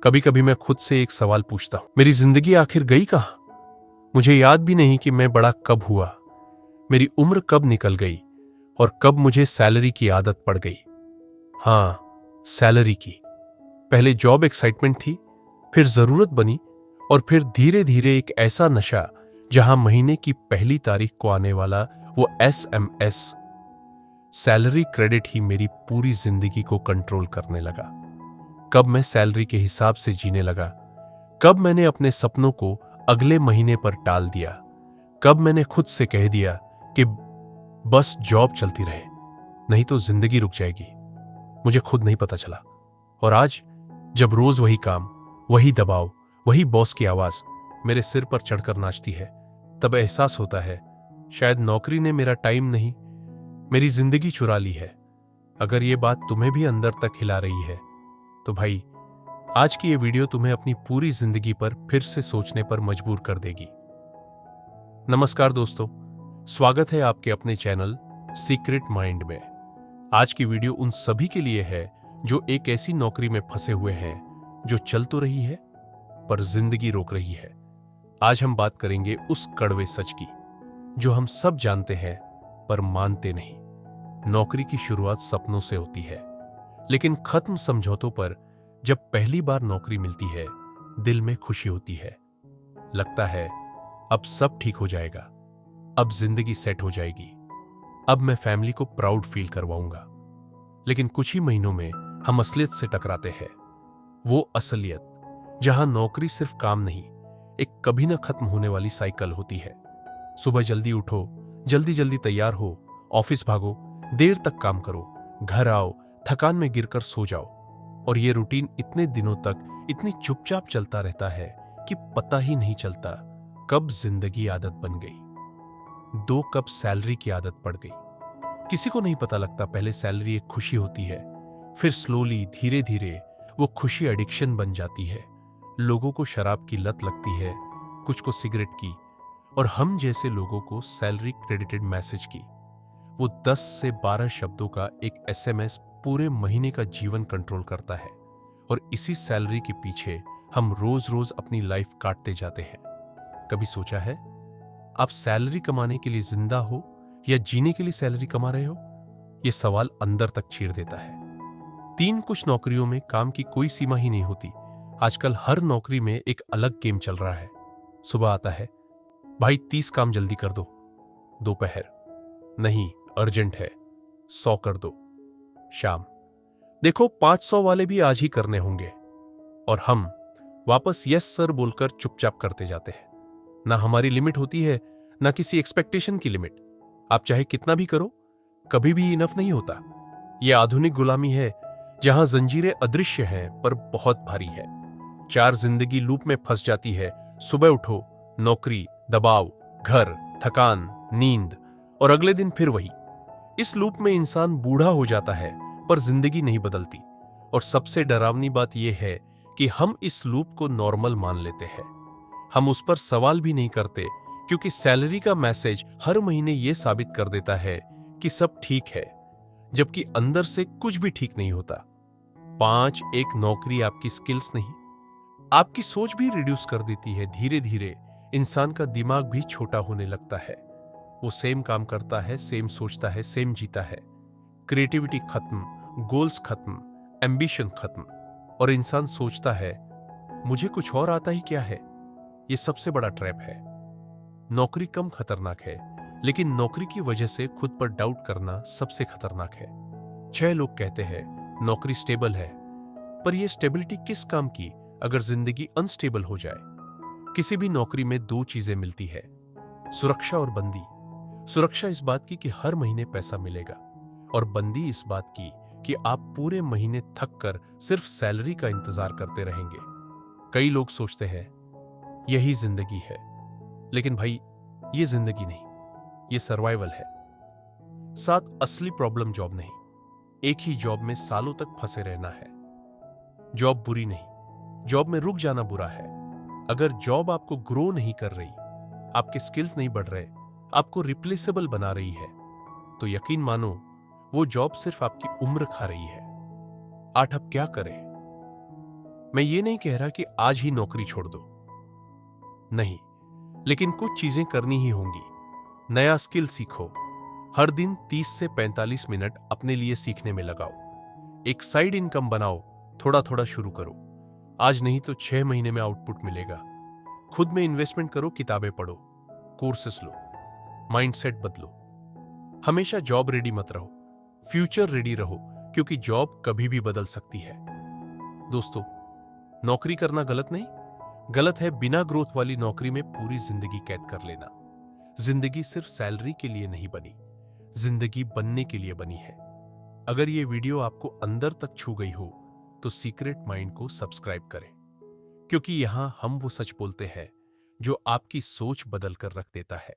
कभी कभी मैं खुद से एक सवाल पूछता हूं, मेरी जिंदगी आखिर गई कहां? मुझे याद भी नहीं कि मैं बड़ा कब हुआ, मेरी उम्र कब निकल गई और कब मुझे सैलरी की आदत पड़ गई। हाँ, सैलरी की। पहले जॉब एक्साइटमेंट थी, फिर जरूरत बनी और फिर धीरे धीरे एक ऐसा नशा जहां महीने की पहली तारीख को आने वाला वो SMS सैलरी क्रेडिट ही मेरी पूरी जिंदगी को कंट्रोल करने लगा। कब मैं सैलरी के हिसाब से जीने लगा, कब मैंने अपने सपनों को अगले महीने पर टाल दिया, कब मैंने खुद से कह दिया कि बस जॉब चलती रहे, नहीं तो जिंदगी रुक जाएगी, मुझे खुद नहीं पता चला। और आज जब रोज वही काम, वही दबाव, वही बॉस की आवाज मेरे सिर पर चढ़कर नाचती है, तब एहसास होता है शायद नौकरी ने मेरा टाइम नहीं, मेरी जिंदगी चुरा ली है। अगर ये बात तुम्हें भी अंदर तक हिला रही है तो भाई, आज की ये वीडियो तुम्हें अपनी पूरी जिंदगी पर फिर से सोचने पर मजबूर कर देगी। नमस्कार दोस्तों, स्वागत है आपके अपने चैनल सीक्रेट माइंड में। आज की वीडियो उन सभी के लिए है जो एक ऐसी नौकरी में फंसे हुए हैं जो चल तो रही है पर जिंदगी रोक रही है। आज हम बात करेंगे उस कड़वे सच की जो हम सब जानते हैं पर मानते नहीं। नौकरी की शुरुआत सपनों से होती है, लेकिन खत्म समझौतों पर। जब पहली बार नौकरी मिलती है, दिल में खुशी होती है, लगता है अब सब ठीक हो जाएगा, अब जिंदगी सेट हो जाएगी, अब मैं फैमिली को प्राउड फील करवाऊंगा। लेकिन कुछ ही महीनों में हम असलियत से टकराते हैं। वो असलियत जहां नौकरी सिर्फ काम नहीं, एक कभी ना खत्म होने वाली साइकिल होती है। सुबह जल्दी उठो, जल्दी जल्दी तैयार हो, ऑफिस भागो, देर तक काम करो, घर आओ, थकान में गिरकर सो जाओ। और ये रूटीन इतने दिनों तक इतनी चुपचाप चलता रहता है कि पता ही नहीं चलता कब जिंदगी आदत बन गई, दो कब सैलरी की आदत पड़ गई। किसी को नहीं पता लगता पहले सैलरी एक खुशी होती है, फिर स्लोली धीरे धीरे वो खुशी एडिक्शन बन जाती है। लोगों को शराब की लत लगती है, कुछ को सिगरेट की, और हम जैसे लोगों को सैलरी क्रेडिटेड मैसेज की। वो 10 से 12 शब्दों का एक SMS पूरे महीने का जीवन कंट्रोल करता है। और इसी सैलरी के पीछे हम रोज रोज अपनी लाइफ काटते जाते हैं। कभी सोचा है आप सैलरी कमाने के लिए जिंदा हो या जीने के लिए सैलरी कमा रहे हो? यह सवाल अंदर तक चीर देता है। कुछ नौकरियों में काम की कोई सीमा ही नहीं होती। आजकल हर नौकरी में एक अलग गेम चल रहा है। सुबह आता है, भाई 30 काम जल्दी कर दो। दोपहर, नहीं अर्जेंट है, 100 कर दो। शाम, देखो 500 वाले भी आज ही करने होंगे। और हम वापस यस सर बोलकर चुपचाप करते जाते हैं। ना हमारी लिमिट होती है, ना किसी एक्सपेक्टेशन की लिमिट। आप चाहे कितना भी करो, कभी भी इनफ नहीं होता। यह आधुनिक गुलामी है जहां जंजीरें अदृश्य हैं पर बहुत भारी है। 4 जिंदगी लूप में फंस जाती है। सुबह उठो, नौकरी, दबाव, घर, थकान, नींद, और अगले दिन फिर वही। इस लूप में इंसान बूढ़ा हो जाता है पर जिंदगी नहीं बदलती। और सबसे डरावनी बात यह है कि हम इस लूप को नॉर्मल मान लेते हैं। हम उस पर सवाल भी नहीं करते, क्योंकि सैलरी का मैसेज हर महीने यह साबित कर देता है कि सब ठीक है, जबकि अंदर से कुछ भी ठीक नहीं होता। 5 एक नौकरी आपकी स्किल्स नहीं, आपकी सोच भी रिड्यूस कर देती है। धीरे धीरे इंसान का दिमाग भी छोटा होने लगता है। वो सेम काम करता है, सेम सोचता है, सेम जीता है। क्रिएटिविटी खत्म, गोल्स खत्म, एम्बिशन खत्म, और इंसान सोचता है मुझे कुछ और आता ही क्या है। ये सबसे बड़ा ट्रैप है। नौकरी कम खतरनाक है, लेकिन नौकरी की वजह से खुद पर डाउट करना सबसे खतरनाक है। 6 लोग कहते हैं नौकरी स्टेबल है, पर यह स्टेबिलिटी किस काम की अगर जिंदगी अनस्टेबल हो जाए। किसी भी नौकरी में 2 चीजें मिलती है, सुरक्षा और बंदी। सुरक्षा इस बात की कि हर महीने पैसा मिलेगा, और बंदी इस बात की कि आप पूरे महीने थक कर सिर्फ सैलरी का इंतजार करते रहेंगे। कई लोग सोचते हैं यही जिंदगी है, लेकिन भाई ये जिंदगी नहीं, ये सर्वाइवल है। साथ असली प्रॉब्लम जॉब नहीं, एक ही जॉब में सालों तक फंसे रहना है। जॉब बुरी नहीं, जॉब में रुक जाना बुरा है। अगर जॉब आपको ग्रो नहीं कर रही, आपके स्किल्स नहीं बढ़ रहे, आपको रिप्लेसेबल बना रही है, तो यकीन मानो वो जॉब सिर्फ आपकी उम्र खा रही है। 8 अब क्या करें? मैं ये नहीं कह रहा कि आज ही नौकरी छोड़ दो, नहीं, लेकिन कुछ चीजें करनी ही होंगी। नया स्किल सीखो, हर दिन 30 से 45 मिनट अपने लिए सीखने में लगाओ। एक साइड इनकम बनाओ, थोड़ा थोड़ा शुरू करो। आज नहीं तो 6 महीने में आउटपुट मिलेगा। खुद में इन्वेस्टमेंट करो, किताबें पढ़ो, कोर्सेस लो, माइंडसेट बदलो। हमेशा जॉब रेडी मत रहो, फ्यूचर रेडी रहो, क्योंकि जॉब कभी भी बदल सकती है। दोस्तों, नौकरी करना गलत नहीं, गलत है बिना ग्रोथ वाली नौकरी में पूरी जिंदगी कैद कर लेना। जिंदगी सिर्फ सैलरी के लिए नहीं बनी, जिंदगी बनने के लिए बनी है। अगर ये वीडियो आपको अंदर तक छू गई हो तो सीक्रेट माइंड को सब्सक्राइब करें, क्योंकि यहां हम वो सच बोलते हैं जो आपकी सोच बदल कर रख देता है।